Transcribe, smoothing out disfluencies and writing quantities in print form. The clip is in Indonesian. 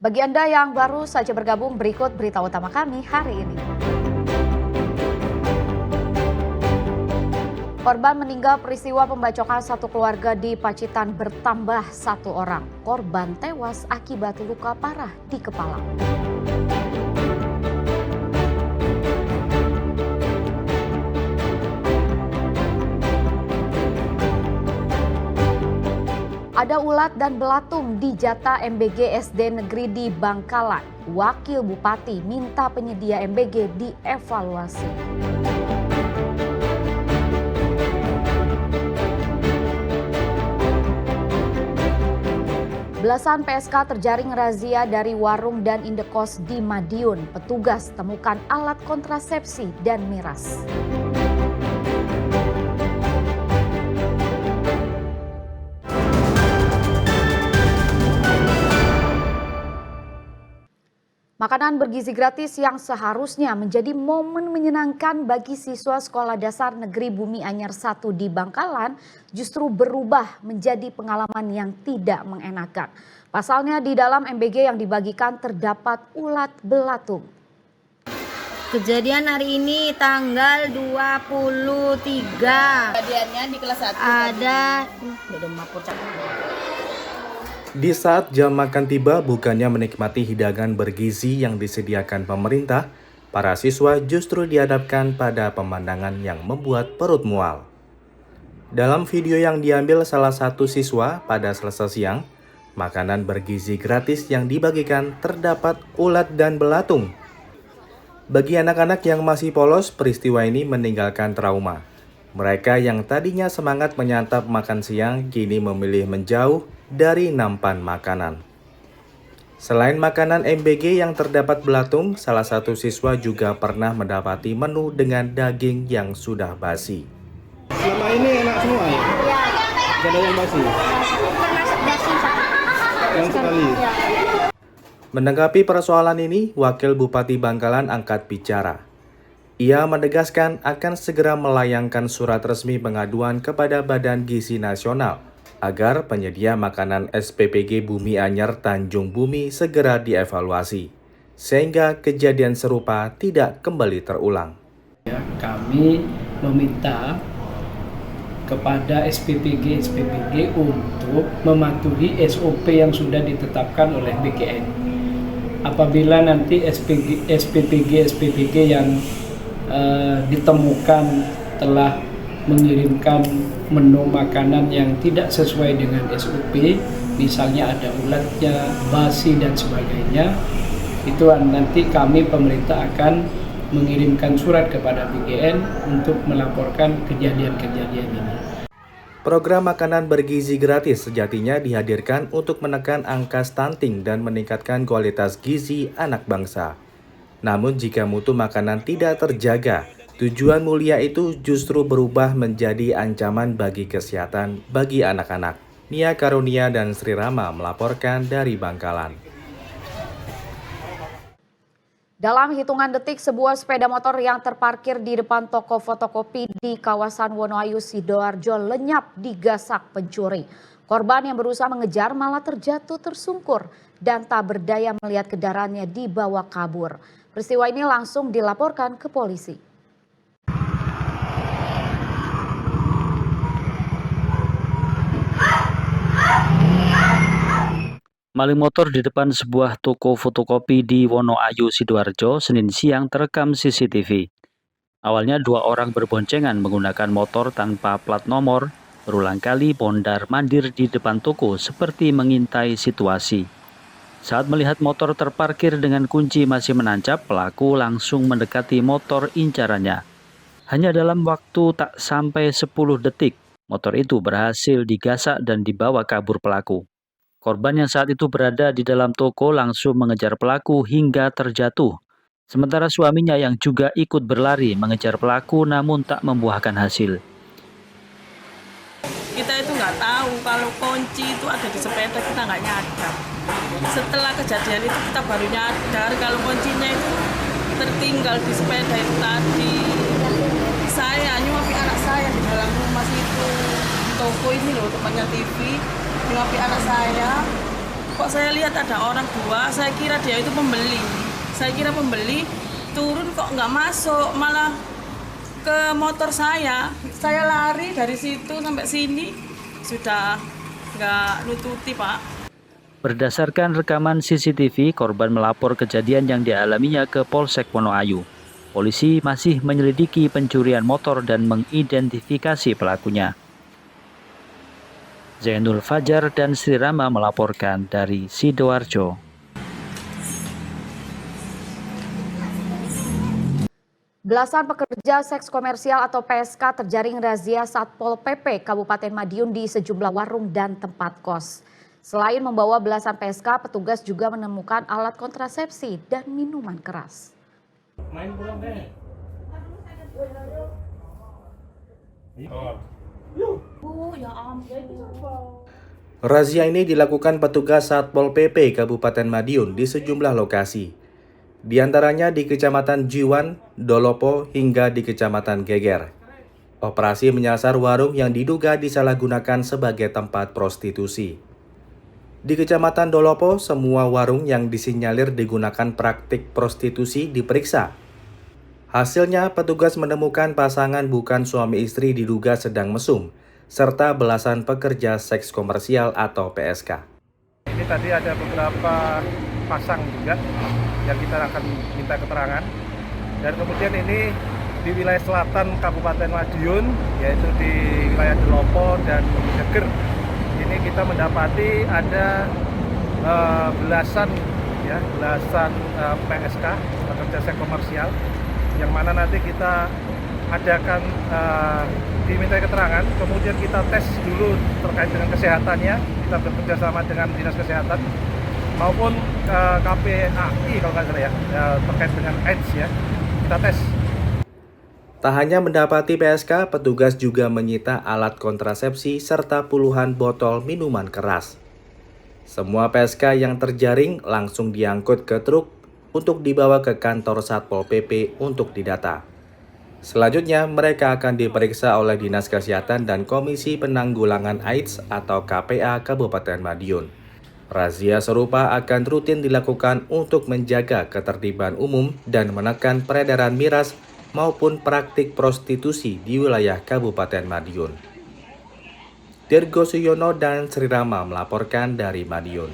Bagi Anda yang baru saja bergabung, berikut berita utama kami hari ini. Korban meninggal peristiwa pembacokan satu keluarga di Pacitan bertambah 1 orang. Korban tewas akibat luka parah di kepala. Ada ulat dan belatung di jatah MBG SD Negeri di Bangkalan. Wakil Bupati minta penyedia MBG dievaluasi. Belasan PSK terjaring razia dari warung dan indekos di Madiun. Petugas temukan alat kontrasepsi dan miras. Makanan bergizi gratis yang seharusnya menjadi momen menyenangkan bagi siswa Sekolah Dasar Negeri Bumi Anyar 1 di Bangkalan justru berubah menjadi pengalaman yang tidak mengenakan. Pasalnya di dalam MBG yang dibagikan terdapat ulat belatung. Kejadian hari ini tanggal 23. Kejadiannya di kelas 1. Ada Di saat jam makan tiba, bukannya menikmati hidangan bergizi yang disediakan pemerintah, para siswa justru dihadapkan pada pemandangan yang membuat perut mual. Dalam video yang diambil salah satu siswa pada Selasa siang, makanan bergizi gratis yang dibagikan terdapat ulat dan belatung. Bagi anak-anak yang masih polos, peristiwa ini meninggalkan trauma. Mereka yang tadinya semangat menyantap makan siang kini memilih menjauh dari nampan makanan. Selain makanan MBG yang terdapat belatung, salah satu siswa juga pernah mendapati menu dengan daging yang sudah basi. Selama ini enak semua ya? ya, Gak ada yang basi? termasuk basi Yang sekali? ya. Menanggapi persoalan ini, Wakil Bupati Bangkalan angkat bicara. Ia menegaskan akan segera melayangkan surat resmi pengaduan kepada Badan Gizi Nasional agar penyedia makanan SPPG Bumi Anyar Tanjung Bumi segera dievaluasi, sehingga kejadian serupa tidak kembali terulang. Kami meminta kepada SPPG untuk mematuhi SOP yang sudah ditetapkan oleh BKN. Apabila nanti SPPG yang ditemukan telah mengirimkan menu makanan yang tidak sesuai dengan SOP, misalnya ada ulatnya, basi dan sebagainya, itu nanti kami pemerintah akan mengirimkan surat kepada BKN untuk melaporkan kejadian-kejadian ini. Program makanan bergizi gratis sejatinya dihadirkan untuk menekan angka stunting dan meningkatkan kualitas gizi anak bangsa. Namun jika mutu makanan tidak terjaga, tujuan mulia itu justru berubah menjadi ancaman bagi kesehatan bagi anak-anak. Nia Karunia dan Sri Rama melaporkan dari Bangkalan. Dalam hitungan detik, sebuah sepeda motor yang terparkir di depan toko fotokopi di kawasan Wonoayu, Sidoarjo lenyap digasak pencuri. Korban yang berusaha mengejar malah terjatuh tersungkur dan tak berdaya melihat kendaraannya dibawa kabur. Peristiwa ini langsung dilaporkan ke polisi. Maling motor di depan sebuah toko fotokopi di Wonoayu, Sidoarjo, Senin siang terekam CCTV. Awalnya 2 orang berboncengan menggunakan motor tanpa plat nomor, berulang kali mondar-mandir di depan toko seperti mengintai situasi. Saat melihat motor terparkir dengan kunci masih menancap, pelaku langsung mendekati motor incarannya. Hanya dalam waktu tak sampai 10 detik, motor itu berhasil digasak dan dibawa kabur pelaku. Korban yang saat itu berada di dalam toko langsung mengejar pelaku hingga terjatuh. Sementara suaminya yang juga ikut berlari mengejar pelaku namun tak membuahkan hasil. Kita itu nggak tahu kalau kunci itu ada di sepeda, kita nggak nyadar. Setelah kejadian itu kita baru nyadar kalau kuncinya itu tertinggal di sepeda itu tadi. Saya nyuapi anak saya di dalam rumah situ. Toko ini loh, tempatnya TV. Nyuapi anak saya, Kok saya lihat ada orang dua, saya kira dia itu pembeli. Saya kira pembeli, turun kok nggak masuk, malah ke motor saya. Saya lari dari situ sampai sini, sudah nggak nututi, Pak. Berdasarkan rekaman CCTV, korban melapor kejadian yang dialaminya ke Polsek Wonoayu. Polisi masih menyelidiki pencurian motor dan mengidentifikasi pelakunya. Zainul Fajar dan Sri Rama melaporkan dari Sidoarjo. Belasan pekerja seks komersial atau PSK terjaring razia Satpol PP Kabupaten Madiun di sejumlah warung dan tempat kos. Selain membawa belasan PSK, petugas juga menemukan alat kontrasepsi dan minuman keras. Razia ini dilakukan petugas Satpol PP Kabupaten Madiun di sejumlah lokasi. Di antaranya di Kecamatan Jiwan, Dolopo, hingga di Kecamatan Geger. Operasi menyasar warung yang diduga disalahgunakan sebagai tempat prostitusi. Di Kecamatan Dolopo, semua warung yang disinyalir digunakan praktik prostitusi diperiksa. Hasilnya, petugas menemukan pasangan bukan suami istri diduga sedang mesum, serta belasan pekerja seks komersial atau PSK. Ini tadi ada beberapa pasang juga yang kita akan minta keterangan. Dan kemudian ini di wilayah selatan Kabupaten Madiun, yaitu di wilayah Dolopo dan Geger. Ini kita mendapati ada belasan PSK, pekerja seks komersial, yang mana nanti kita adakan diminta keterangan, kemudian kita tes dulu terkait dengan kesehatannya. Kita bekerja sama dengan Dinas Kesehatan maupun KPAI kalau nggak salah ya, terkait dengan AIDS ya, kita tes. Tak hanya mendapati PSK, petugas juga menyita alat kontrasepsi serta puluhan botol minuman keras. Semua PSK yang terjaring langsung diangkut ke truk untuk dibawa ke kantor Satpol PP untuk didata. Selanjutnya, mereka akan diperiksa oleh Dinas Kesehatan dan Komisi Penanggulangan AIDS atau KPA Kabupaten Madiun. Razia serupa akan rutin dilakukan untuk menjaga ketertiban umum dan menekan peredaran miras maupun praktik prostitusi di wilayah Kabupaten Madiun. Dirgo Suyono dan Sri Rama melaporkan dari Madiun.